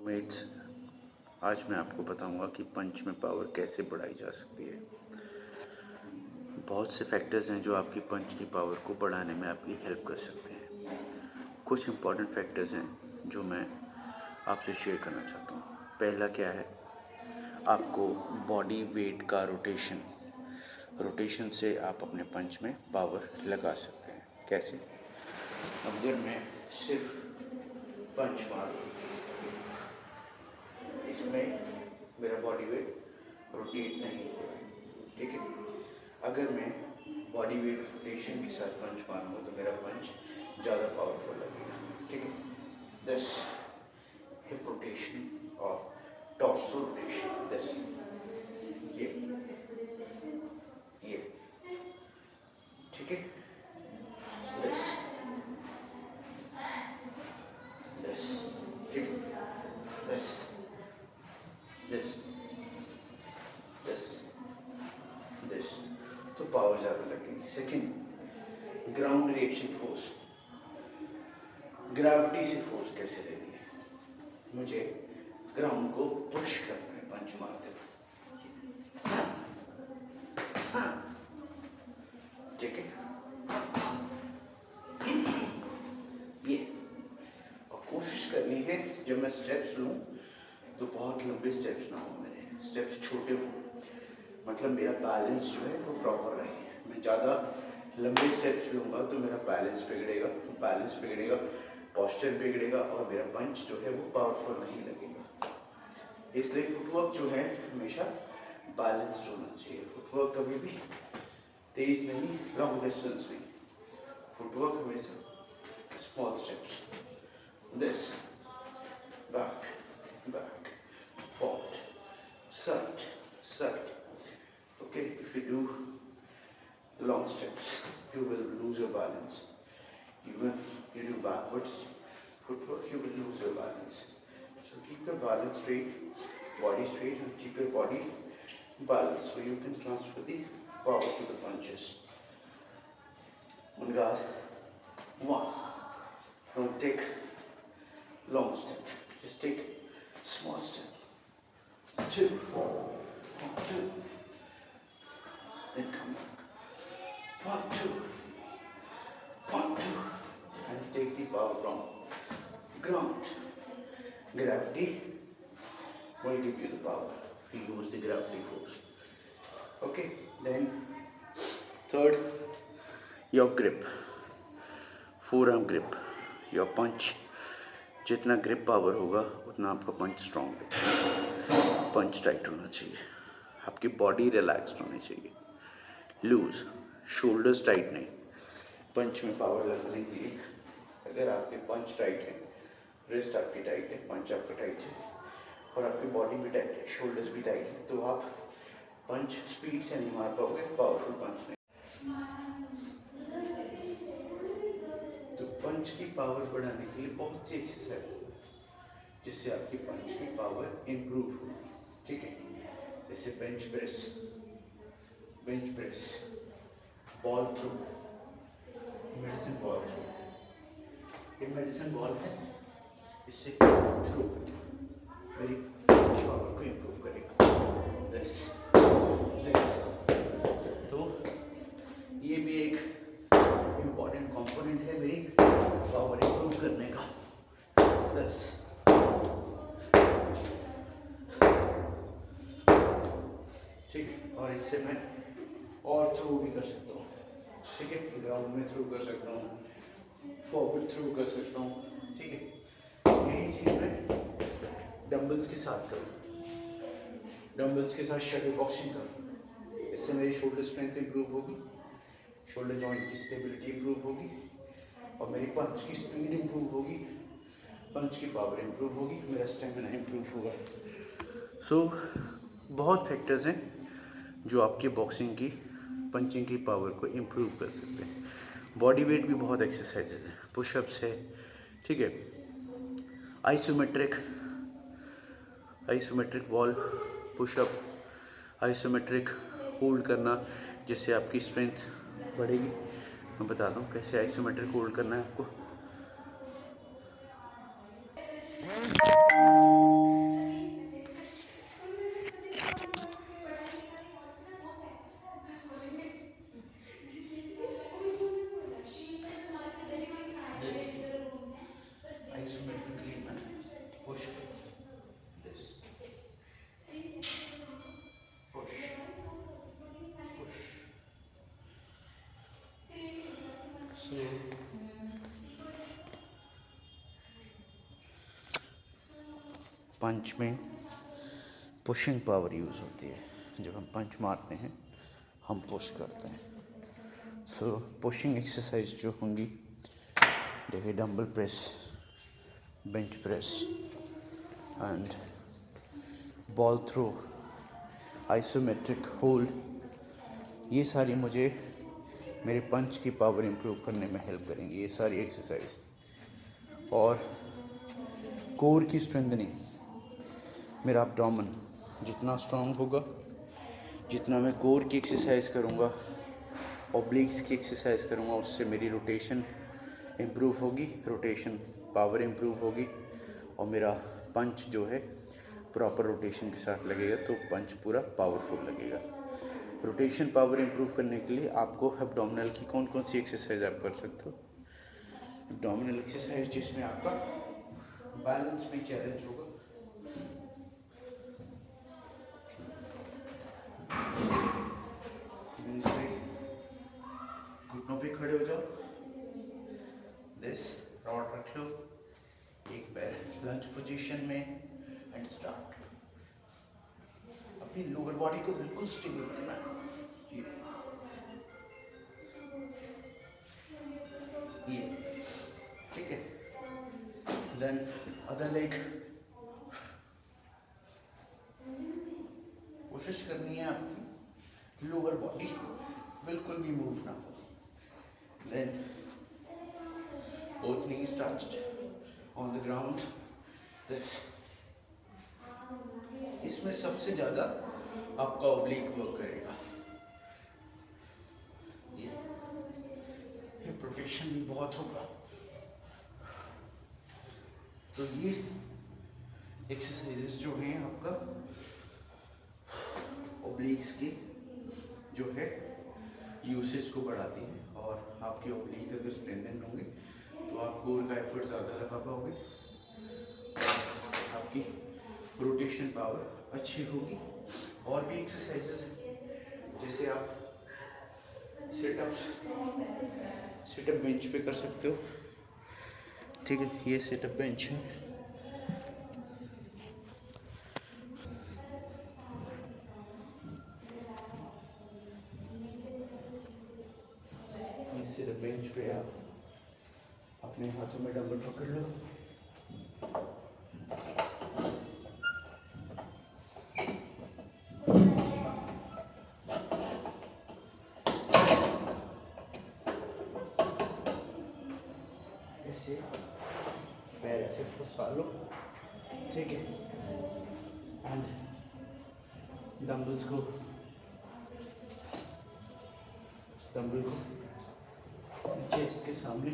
Mats, आज मैं आपको बताऊंगा कि पंच में पावर कैसे बढ़ाई जा सकती है। बहुत से फैक्टर्स हैं जो आपकी पंच की पावर को बढ़ाने में आपकी हेल्प कर सकते हैं। कुछ इम्पॉर्टेंट फैक्टर्स हैं जो मैं आपसे शेयर करना चाहता हूँ। पहला क्या है, आपको बॉडी वेट का रोटेशन से आप अपने पंच में पावर लगा सकते हैं। कैसे? अगर मैं सिर्फ पंच मारूं, इसमें मेरा बॉडी वेट रोटेट नहीं होगा, ठीक है। अगर मैं बॉडी वेट रोटेशन के साथ पंच मारूंगा तो मेरा पंच ज़्यादा पावरफुल लगेगा, ठीक है। दिस हिप रोटेशन और टॉर्सो रोटेशन, दिस ये ठीक है। दिस दिस ठीक है। दिस दिस दिस दिस तो पावर ज़्यादा लगेगी। Second, ground reaction force, gravity से फोर्स कैसे देनी है। मुझे ग्राउंड को पुश करना है पंच मारते हुए, ठीक है। ये और कोशिश करनी है जब मैं स्टेप्स लूँ तो बहुत लंबे स्टेप्स ना हो, मेरे स्टेप्स छोटे हों, मतलब मेरा बैलेंस जो है वो प्रॉपर रहे। मैं ज़्यादा लंबे स्टेप्स लूँगा तो मेरा बैलेंस बिगड़ेगा, पोस्चर बिगड़ेगा और मेरा पंच जो है वो पावरफुल नहीं लगेगा। इसलिए फुटवर्क जो है हमेशा बैलेंस्ड होना चाहिए। फुटवर्क कभी भी तेज नहीं, लॉन्ग डिस्टेंस नहीं। फुटवर्क हमेशा small steps, this back forward, side. Okay, if you do long steps, you will lose your balance. Even you do backwards footwork, you will lose your balance. So keep your balance straight, body straight, and keep your body balanced so you can transfer the power to the punches. On guard, one. Don't take long step, just take small step. Two, then come back. One, two, and take the power from ground. Gravity will give you the power if you use the gravity force. Okay, then third, your grip, forearm grip, your punch. जितना grip power होगा उतना आपका पंच strong है। पंच tight होना चाहिए, आपकी body relaxed होनी चाहिए, लूज, शोल्डर्स टाइट नहीं। पंच में पावर लगने के लिए अगर आपके पंच टाइट है, रिस्ट आपकी टाइट है, पंच आपका टाइट है और आपकी बॉडी भी टाइट है, शोल्डर्स भी टाइट है, तो आप पंच स्पीड से नहीं मार पाओगे, पावरफुल पंच नहीं। तो पंच की पावर बढ़ाने के लिए बहुत सी एक्सरसाइज है जिससे आपकी पंच की पावर इम्प्रूव होगी, ठीक है। जैसे bench press, ball throw, medicine ball throw. ये मेडिसिन बॉल है, इससे थ्रो मेरी पंच पावर को इम्प्रूव करेगा। दिस तो ये भी एक इम्पॉर्टेंट कंपोनेंट है मेरी पावर इम्प्रूव करने का। दिस ठीक है, और इससे मैं और थ्रो भी कर सकता हूँ, ठीक है। ग्राउंड में थ्रो कर सकता हूँ, फॉरवर्ड थ्रो कर सकता हूँ, ठीक है। यही चीज़ मैं डंबल्स के साथ करूँ, डंबल्स के साथ शटल बॉक्सिंग करूँ। इससे मेरी शोल्डर स्ट्रेंथ इंप्रूव होगी, शोल्डर जॉइंट की स्टेबिलिटी इंप्रूव होगी और मेरी पंच की स्पीड इंप्रूव होगी, पंच की पावर इंप्रूव होगी, मेरा स्टेमिना इंप्रूव होगा। सो बहुत फैक्टर्स हैं जो आपकी बॉक्सिंग की पंचिंग की पावर को इम्प्रूव कर सकते हैं। बॉडी वेट भी बहुत एक्सरसाइजेज हैं, पुशअप्स है, ठीक है। Isometric wall pushup, isometric hold करना जिससे आपकी स्ट्रेंथ बढ़ेगी। मैं बताता हूँ कैसे आइसोमेट्रिक होल्ड करना है आपको। पंच में पुशिंग पावर यूज़ होती है। जब हम पंच मारते हैं हम पुश करते हैं। सो पुशिंग एक्सरसाइज जो होंगी, देखिए dumbbell press, bench press and ball throw, isometric hold, ये सारी मुझे मेरे पंच की पावर इम्प्रूव करने में हेल्प करेंगी ये सारी एक्सरसाइज। और कोर की स्ट्रेंथनिंग, मेरा एब्डोमेन जितना स्ट्रांग होगा, जितना मैं कोर की एक्सरसाइज करूँगा, ऑब्लिक्स की एक्सरसाइज करूँगा, उससे मेरी रोटेशन इम्प्रूव होगी, रोटेशन पावर इम्प्रूव होगी और मेरा पंच जो है प्रॉपर रोटेशन के साथ लगेगा, तो पंच पूरा पावरफुल लगेगा। रोटेशन पावर इम्प्रूव करने के लिए आपको एब्डोमिनल की कौन कौन सी एक्सरसाइज आप कर सकते हो? एब्डोमिनल एक्सरसाइज जिसमें आपका बैलेंस में चैलेंज होगा, घुटनों पे खड़े हो जाओ, दिस रॉड रख लो, एक पैर लंज पोजीशन में एंड स्टार्ट। अपनी लोअर बॉडी को बिल्कुल स्टेबल रखना है। ये ठीक है। देन अदर लेग, कोशिश करनी है आपकी लोअर बॉडी बिल्कुल भी मूव ना हो। Then both knees touched on the ground, this। इसमें सबसे ज़्यादा आपका ऑब्लिक वर्क करेगा, ये हिप रोटेशन भी बहुत होगा। तो ये एक्सरसाइजेस जो हैं आपका ऑब्लिक्स की जो है यूसेज को बढ़ाती हैं, और आपकी ऑब्लिक अगर स्ट्रेंथन होंगे तो आप कोर का एफर्ट ज़्यादा लगा पाओगे, आपकी रोटेशन पावर अच्छी होगी। और भी एक्सरसाइजेस हैं, जैसे आप सिटअप बेंच पे कर सकते हो, ठीक है। ये सिटअप बेंच है, ये सिटअप बेंच पे आप अपने हाथों में डंबल पकड़ लो, ऐसे पैर ऐसे फंसा लो, ठीक है। एंड डंबल को चेस्ट के सामने,